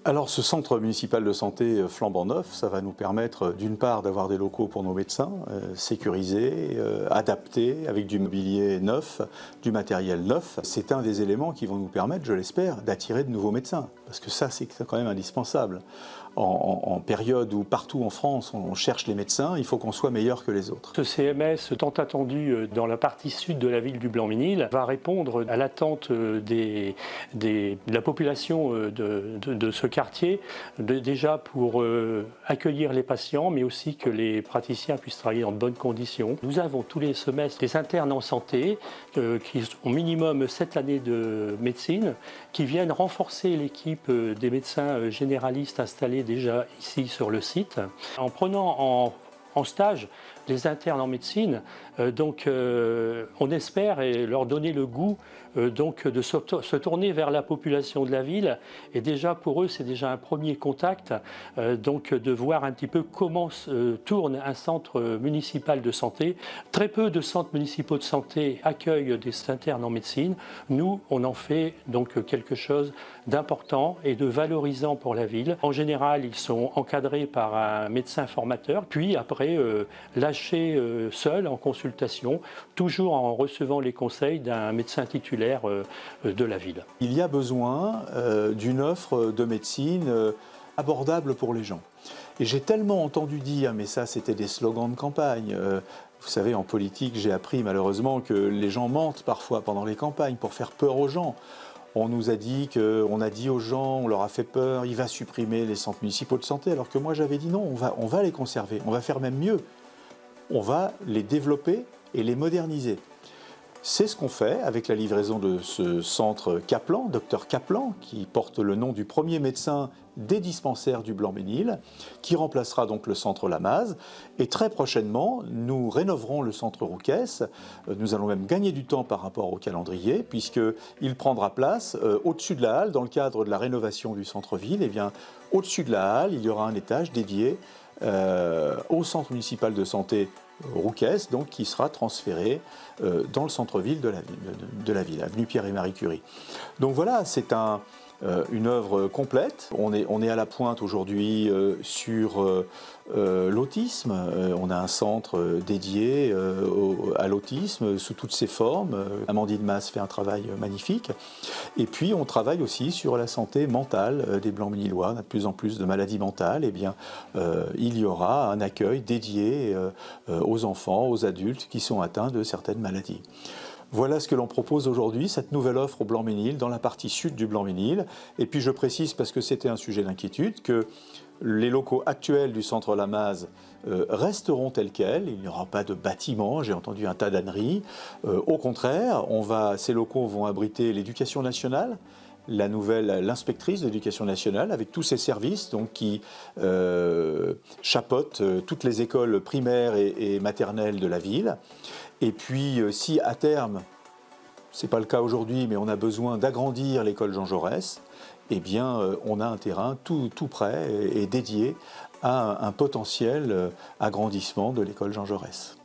Alors ce centre municipal de santé flambant neuf, ça va nous permettre d'une part d'avoir des locaux pour nos médecins, sécurisés, adaptés, avec du mobilier neuf, du matériel neuf. C'est un des éléments qui vont nous permettre, je l'espère, d'attirer de nouveaux médecins. Parce que ça, c'est quand même indispensable. En période où partout en France on cherche les médecins, il faut qu'on soit meilleur que les autres. Ce CMS tant attendu dans la partie sud de la ville du Blanc-Ménil va répondre à l'attente de la population de ce quartier, déjà pour accueillir les patients, mais aussi que les praticiens puissent travailler dans de bonnes conditions. Nous avons tous les semestres des internes en santé qui ont minimum 7 années de médecine, qui viennent renforcer l'équipe des médecins généralistes installés déjà ici sur le site. En prenant en stage les internes en médecine, on espère leur donner le goût de se tourner vers la population de la ville, et déjà pour eux c'est déjà un premier contact, de voir un petit peu comment tourne un centre municipal de santé. Très peu de centres municipaux de santé accueillent des internes en médecine. Nous, on en fait donc quelque chose d'important et de valorisant pour la ville. En général, ils sont encadrés par un médecin formateur, puis après lâchés seuls en consultation, toujours en recevant les conseils d'un médecin titulaire de la ville. Il y a besoin d'une offre de médecine abordable pour les gens. Et j'ai tellement entendu dire, mais ça c'était des slogans de campagne. Vous savez, en politique, j'ai appris malheureusement que les gens mentent parfois pendant les campagnes pour faire peur aux gens. On nous a dit on a dit aux gens, on leur a fait peur, il va supprimer les centres municipaux de santé, alors que moi j'avais dit non, on va les conserver, on va faire même mieux. On va les développer et les moderniser. C'est ce qu'on fait avec la livraison de ce centre Kaplan, Dr Kaplan, qui porte le nom du premier médecin des dispensaires du Blanc-Ménil, qui remplacera donc le centre Lamaze. Et très prochainement, nous rénoverons le centre Rouquès. Nous allons même gagner du temps par rapport au calendrier, puisqu'il prendra place au-dessus de la halle, dans le cadre de la rénovation du centre-ville. Et bien, au-dessus de la halle, il y aura un étage dédié au centre municipal de santé Rouquès, donc qui sera transféré dans le centre-ville de la ville, avenue Pierre et Marie Curie. Donc voilà, c'est une œuvre complète. On est à la pointe aujourd'hui sur l'autisme. On a un centre dédié à l'autisme sous toutes ses formes. Amandine Mas fait un travail magnifique. Et puis on travaille aussi sur la santé mentale des Blancs-Ménilois. On a de plus en plus de maladies mentales. Eh bien, il y aura un accueil dédié aux enfants, aux adultes qui sont atteints de certaines maladies. Voilà ce que l'on propose aujourd'hui, cette nouvelle offre au Blanc-Ménil, dans la partie sud du Blanc-Ménil. Et puis je précise, parce que c'était un sujet d'inquiétude, que les locaux actuels du centre Lamaze resteront tels quels. Il n'y aura pas de bâtiment, j'ai entendu un tas d'âneries. Au contraire, ces locaux vont abriter l'éducation nationale, l'inspectrice de l'éducation nationale, avec tous ses services qui chapeautent toutes les écoles primaires et maternelles de la ville. Et puis, si à terme, ce n'est pas le cas aujourd'hui, mais on a besoin d'agrandir l'école Jean Jaurès, eh bien, on a un terrain tout prêt et dédié à un potentiel agrandissement de l'école Jean Jaurès.